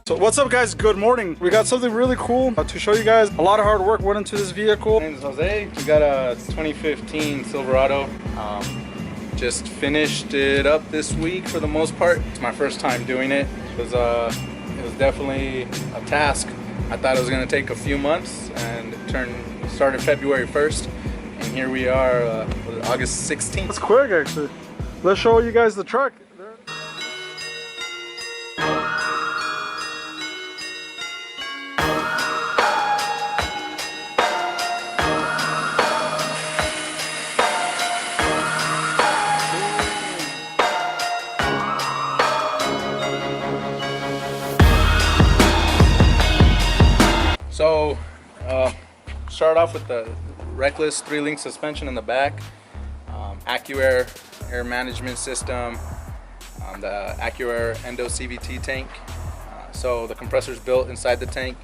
So what's up guys, good morning. We got something really cool to show you guys. A lot of hard work went into this vehicle. My name is Jose. We got a 2015 Silverado. Just finished it up this week for the most part. It's my first time doing it. It was definitely a task. I thought it was gonna take a few months, and it started February 1st. And here we are, August 16th. That's quick actually. Let's show you guys the truck. So, start off with the Reckless 3-link suspension in the back, AccuAir air management system, the AccuAir Endo CVT tank. So the compressor's built inside the tank.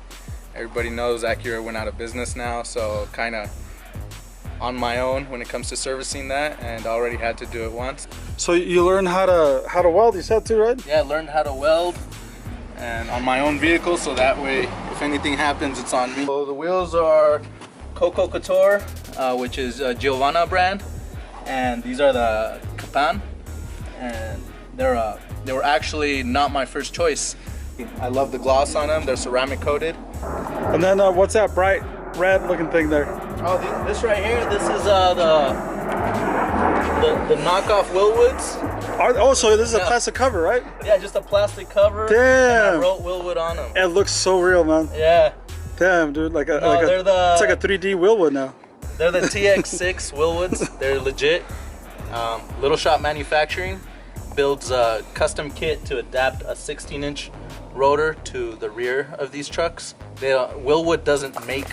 Everybody knows AccuAir went out of business now, so kind of on my own when it comes to servicing that, and already had to do it once. So you learned how to weld, you said too, right? Yeah, I learned how to weld, and on my own vehicle, so that way if anything happens, it's on me. So the wheels are Coco Couture, which is a Giovanna brand, and these are the Capan, and they were actually not my first choice. I love the gloss on them. They're ceramic coated. And then what's that bright red looking thing there? Oh, this right here, this is the knockoff Willwoods. Oh, so this is a plastic cover, right? Yeah, just a plastic cover. Damn. And I wrote Willwood on them. It looks so real, man. Yeah. Damn, dude, it's like a 3D Willwood now. They're the TX6 Willwoods. They're legit. Little Shop Manufacturing builds a custom kit to adapt a 16-inch rotor to the rear of these trucks. Willwood doesn't make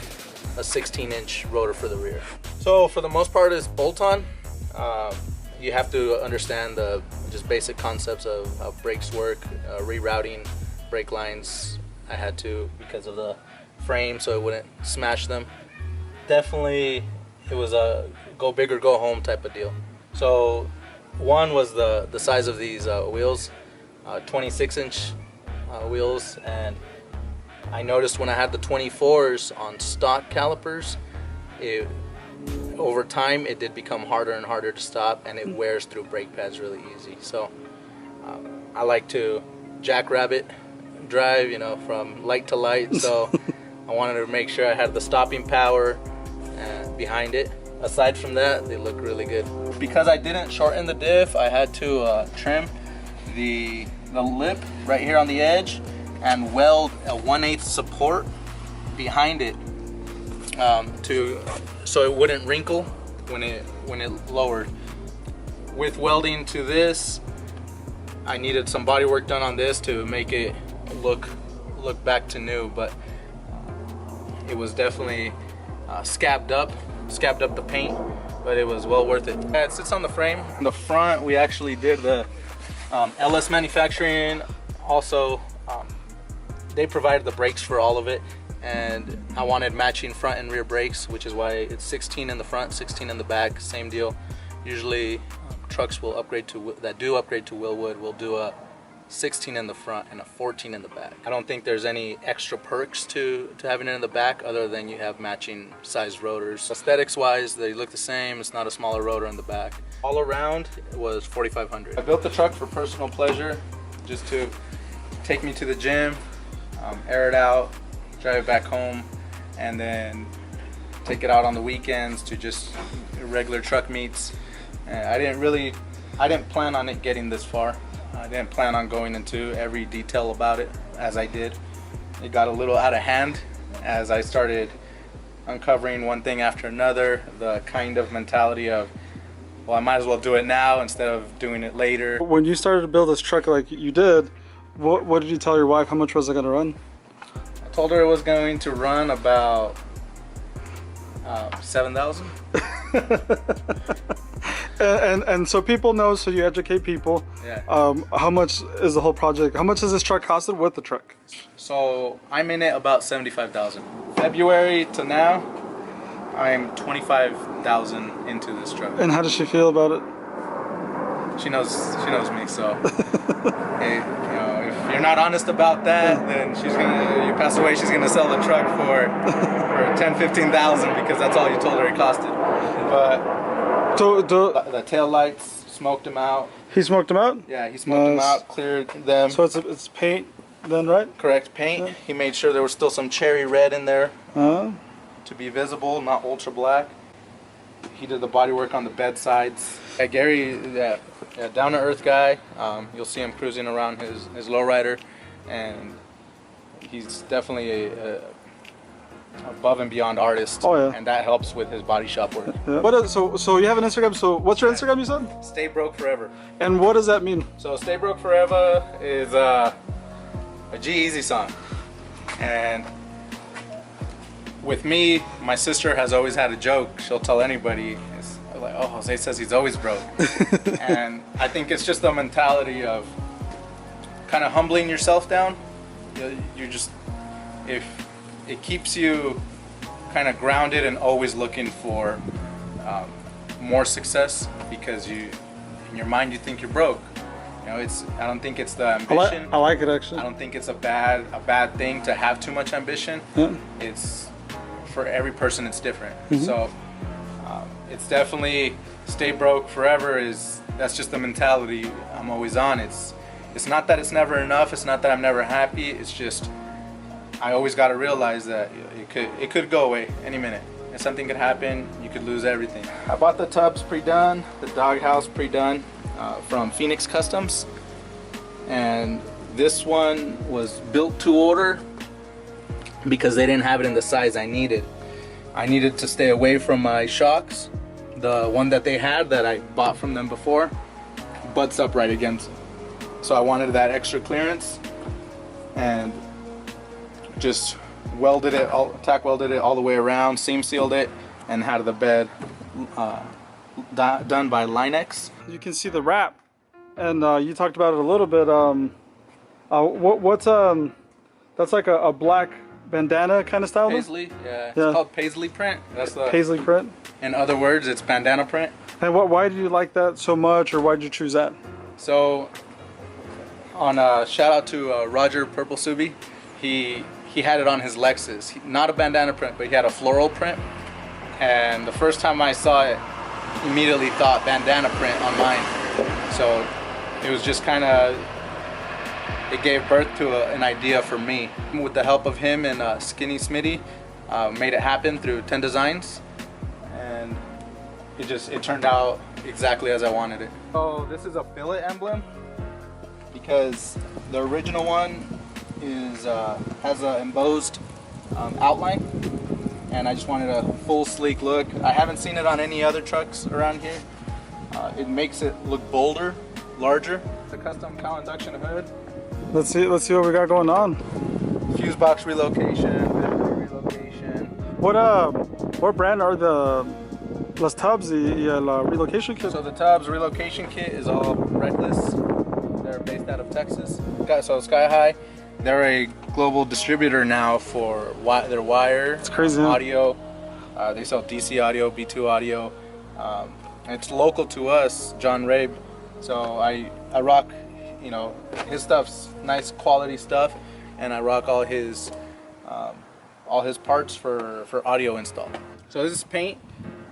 a 16-inch rotor for the rear. So for the most part, it's bolt-on. You have to understand the just basic concepts of how brakes work, rerouting brake lines. I had to because of the frame, so it wouldn't smash them. Definitely, it was a go big or go home type of deal. So one was the size of these wheels, 26-inch wheels, and I noticed when I had the 24s on stock calipers, over time it did become harder and harder to stop, and it wears through brake pads really easy. So I like to jackrabbit drive, you know, from light to light. So I wanted to make sure I had the stopping power behind it. Aside from that, they look really good. Because I didn't shorten the diff, I had to trim the lip right here on the edge and weld a 1/8 support behind it so it wouldn't wrinkle when it lowered. With welding to this, I needed some body work done on this to make it look back to new, but it was definitely scabbed up the paint, but it was well worth it. Yeah, it sits on the frame. In the front, we actually did the LS Manufacturing. Also, they provided the brakes for all of it, and I wanted matching front and rear brakes, which is why it's 16 in the front, 16 in the back, same deal. Usually trucks will upgrade to Willwood will do a 16 in the front and a 14 in the back. I don't think there's any extra perks to having it in the back other than you have matching sized rotors. Aesthetics wise, they look the same. It's not a smaller rotor in the back. All around, it was $4,500. I built the truck for personal pleasure, just to take me to the gym, air it out, drive it back home, and then take it out on the weekends to just regular truck meets. And I didn't plan on it getting this far. I didn't plan on going into every detail about it as I did. It got a little out of hand as I started uncovering one thing after another, the kind of mentality of, well, I might as well do it now instead of doing it later. When you started to build this truck like you did, what did you tell your wife? How much was it going to run? I told her it was going to run about 7,000. And so people know, so you educate people. Yeah. How much is the whole project? How much has this truck costed with the truck? So I'm in it about 75,000. February to now, I'm 25,000 into this truck. And how does she feel about it? She knows me, so hey, you know, you're not honest about that, then you pass away, she's gonna sell the truck for 10, 15,000 because that's all you told her it costed. But the tail lights, smoked them out. He smoked them out? Yeah, he smoked them out, cleared them. So it's paint then, right? Correct, paint. Yeah. He made sure there was still some cherry red in there to be visible, not ultra black. He did the body work on the bed sides. Yeah, Gary, down to earth guy. You'll see him cruising around his lowrider, and he's definitely a above and beyond artist. Oh yeah. And that helps with his body shop work. Yeah. So you have an Instagram. So what's your Instagram? You said? Stay broke forever. And what does that mean? So Stay Broke Forever is a G-Eazy song, and with me, my sister has always had a joke. She'll tell anybody, it's like, oh, Jose says he's always broke. And I think it's just the mentality of kind of humbling yourself down. You just, if it keeps you kind of grounded and always looking for more success, because in your mind you think you're broke. You know, I don't think it's the ambition. I like it actually. I don't think it's a bad thing to have too much ambition. Yeah. It's for every person it's different. So it's definitely stay broke forever. That's just the mentality I'm always on. It's not that it's never enough. It's not that I'm never happy. It's just I always got to realize that it could go away any minute. And something could happen. You could lose everything. I bought the tubs pre-done, the doghouse pre-done from Phoenix Customs, and this one was built to order because they didn't have it in the size I needed. I needed to stay away from my shocks. The one that they had that I bought from them before butts up right against it. So I wanted that extra clearance, and just tack welded it all the way around, seam sealed it, and had the bed done by Linex. You can see the wrap, and you talked about it a little bit. That's like a black bandana kind of style? Paisley, yeah. It's called Paisley print. That's the Paisley print. In other words, it's bandana print. And why do you like that so much, or why did you choose that? So, on a shout out to Roger Purple Subi, he had it on his Lexus. Not a bandana print, but he had a floral print. And the first time I saw it, immediately thought bandana print on mine. So it was just kind of, it gave birth to an idea for me. With the help of him and Skinny Smitty, made it happen through 10 Designs, and it turned out exactly as I wanted it. So this is a billet emblem, because the original one has an embossed outline, and I just wanted a full sleek look. I haven't seen it on any other trucks around here. It makes it look bolder, larger. It's a custom cowl induction hood. Let's see what we got going on. Fuse box relocation, battery relocation. What brand are las tubs la relocation kit? So the tubs relocation kit is all Reckless. They're based out of Texas. So Sky High, they're a global distributor now for their wire. It's crazy. Audio. They sell DC audio, B2 audio. It's local to us, John Rabe. So I rock, his stuff's nice quality stuff, and I rock all his parts for audio install. So this is paint,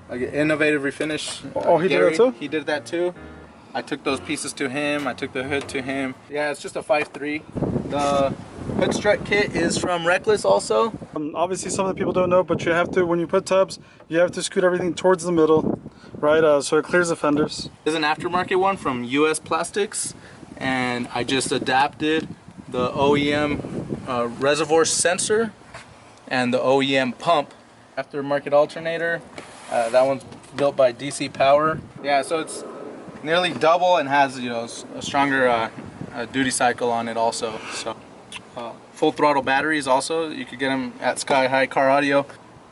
like an innovative refinish. Oh, he did that too? He did that too. I took those pieces to him. I took the hood to him. Yeah, it's just a 5.3. The hood strut kit is from Reckless also. Obviously some of the people don't know, but you have to, when you put tubs, you have to scoot everything towards the middle, right? So it clears the fenders. This is an aftermarket one from US Plastics, and I just adapted the OEM reservoir sensor and the OEM pump. Aftermarket alternator, that one's built by DC Power. Yeah, so it's nearly double and has a stronger duty cycle on it also. So full throttle batteries also, you could get them at Sky High Car Audio.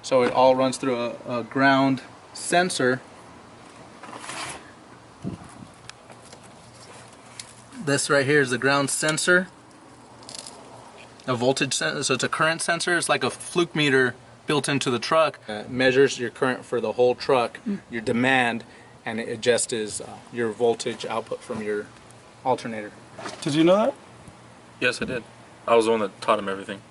So it all runs through a ground sensor. This right here is the ground sensor, a voltage sensor. So it's a current sensor. It's like a fluke meter built into the truck. It measures your current for the whole truck, your demand, and it adjusts your voltage output from your alternator. Did you know that? Yes, I did. I was the one that taught him everything.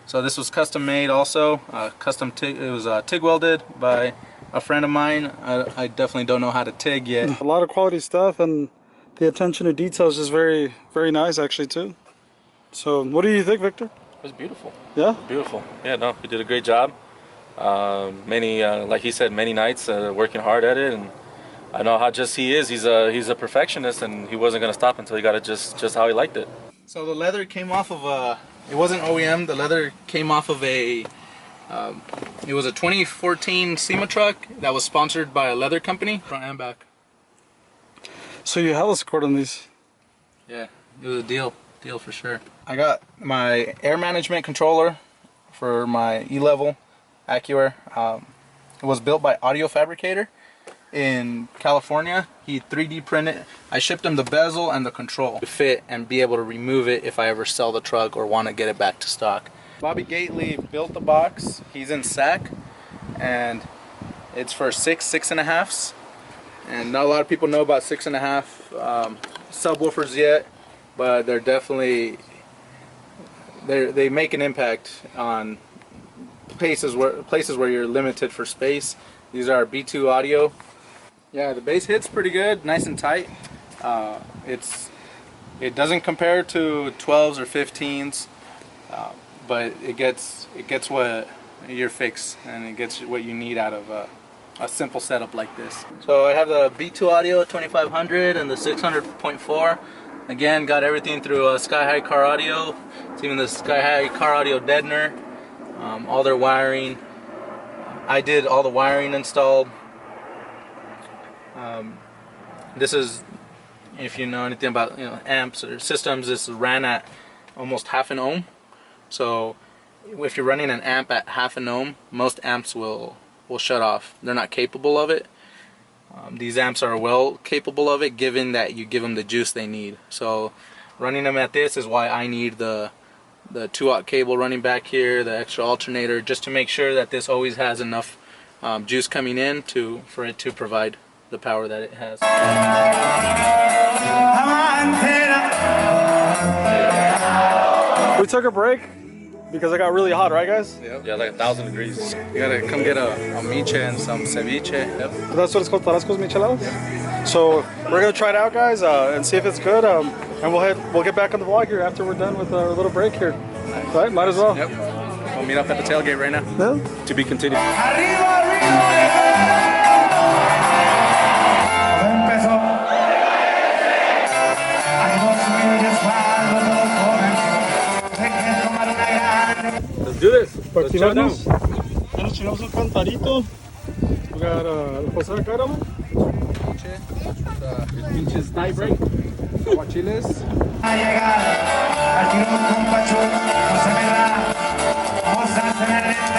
So this was custom made also, it was TIG welded by a friend of mine. I definitely don't know how to TIG yet. A lot of quality stuff, and the attention to detail is just very, very nice actually too. So what do you think, Victor? It was beautiful. Yeah? Beautiful. Yeah, no, he did a great job. Like he said, many nights working hard at it, and I know how just he is. He's a perfectionist, and he wasn't gonna stop until he got it just how he liked it. So the leather came off of a, it wasn't OEM, the leather came off of a, it was a 2014 SEMA truck that was sponsored by a leather company, front and back. So you hella scored on these. Yeah, it was a deal for sure. I got my air management controller for my E-level AccuAir. It was built by Audio Fabricator in California. He 3D printed. I shipped him the bezel and the control to fit and be able to remove it if I ever sell the truck or want to get it back to stock. Bobby Gately built the box. He's in SAC, and it's for 6.5s. And not a lot of people know about 6.5 subwoofers yet, but they're definitely they make an impact on places where you're limited for space. These are B2 audio. Yeah, the bass hits pretty good, nice and tight. It doesn't compare to 12s or 15s, but it gets what your fix, and it gets what you need out of a simple setup like this. So I have the B2 audio 2500 and the 600.4. Again, got everything through Sky High Car Audio. It's even the Sky High Car Audio deadener. All their wiring. I did all the wiring installed. This is, if you know anything about amps or systems, this ran at almost half an ohm. So if you're running an amp at half an ohm, most amps will shut off. They're not capable of it. These amps are well capable of it, given that you give them the juice they need. So running them at this is why I need the 2-aught cable running back here, the extra alternator, just to make sure that this always has enough juice coming in for it to provide the power that it has. We took a break because it got really hot, right guys? Yep. Yeah, like 1,000 degrees. You gotta come get a miche and some ceviche. Yep. That's what it's called, Tarascos Micheladas? So we're gonna try it out, guys, and see if it's good. And we'll get back on the vlog here after we're done with our little break here. Right, might as well. Yep. We'll meet up at the tailgate right now. Yeah. To be continued. Let's do this. Let's try it out. Ya nos chingamos el cantarito. We got Jose Caramo. Pinches tie break. Aguachiles. A llegar al tiro con Pachu, no se me da. Vamos a hacer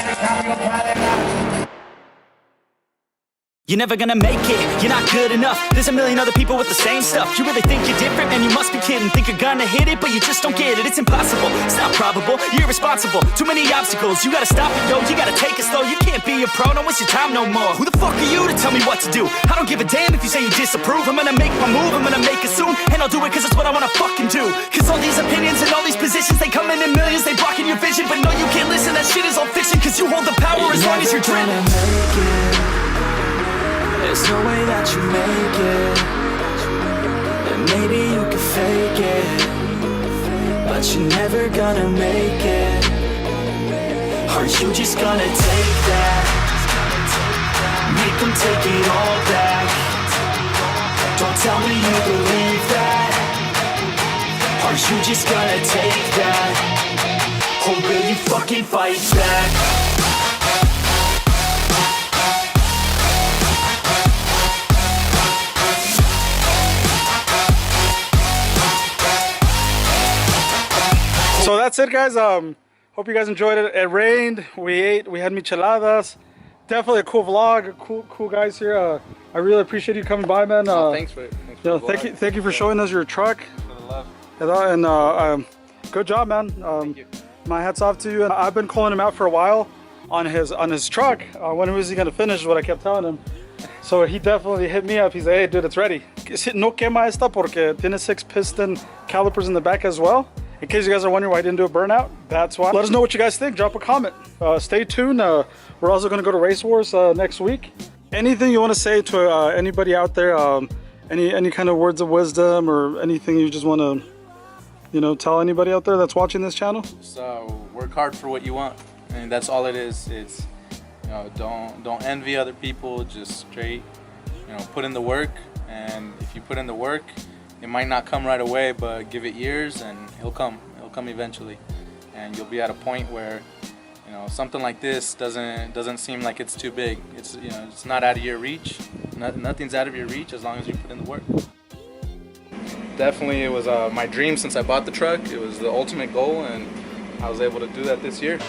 el cambio para You're never gonna make it, you're not good enough. There's a million other people with the same stuff. You really think you're different? Man, you must be kidding. Think you're gonna hit it, but you just don't get it. It's impossible, it's not probable, you're irresponsible. Too many obstacles, you gotta stop it, yo. You gotta take it slow, you can't be a pro. Don't waste your time no more. Who the fuck are you to tell me what to do? I don't give a damn if you say you disapprove. I'm gonna make my move, I'm gonna make it soon. And I'll do it cause it's what I wanna fucking do. Cause all these opinions and all these positions, they come in millions, they blocking your vision. But no, you can't listen, that shit is all fiction. Cause you hold the power as long as you're dreaming. There's no way that you make it, and maybe you can fake it, but you're never gonna make it. Aren't you just gonna take that? Make them take it all back. Don't tell me you believe that. Aren't you just gonna take that? Or will you fucking fight back? So that's it, guys. Hope you guys enjoyed it. It rained, we ate, we had micheladas. Definitely a cool vlog. Cool guys here. I really appreciate you coming by, man. Thanks for it. Thank you for showing us your truck. For the love. And good job, man. My hat's off to you. And I've been calling him out for a while on his truck. When was he gonna finish? Is what I kept telling him. So he definitely hit me up. He's like, hey dude, it's ready. No quema esta porque tiene 6 piston calipers in the back as well. In case you guys are wondering why I didn't do a burnout, that's why. Let us know what you guys think. Drop a comment. Stay tuned. We're also going to go to Race Wars next week. Anything you want to say to anybody out there? Any kind of words of wisdom or anything you just want to, you know, tell anybody out there that's watching this channel? So work hard for what you want, and that's all it is. It's, you know, don't envy other people. Just straight, you know, put in the work. And if you put in the work, it might not come right away, but give it years and it'll come eventually. And you'll be at a point where, you know, something like this doesn't seem like it's too big. It's, you know, it's not out of your reach. Nothing's out of your reach as long as you put in the work. Definitely, it was my dream since I bought the truck. It was the ultimate goal, and I was able to do that this year.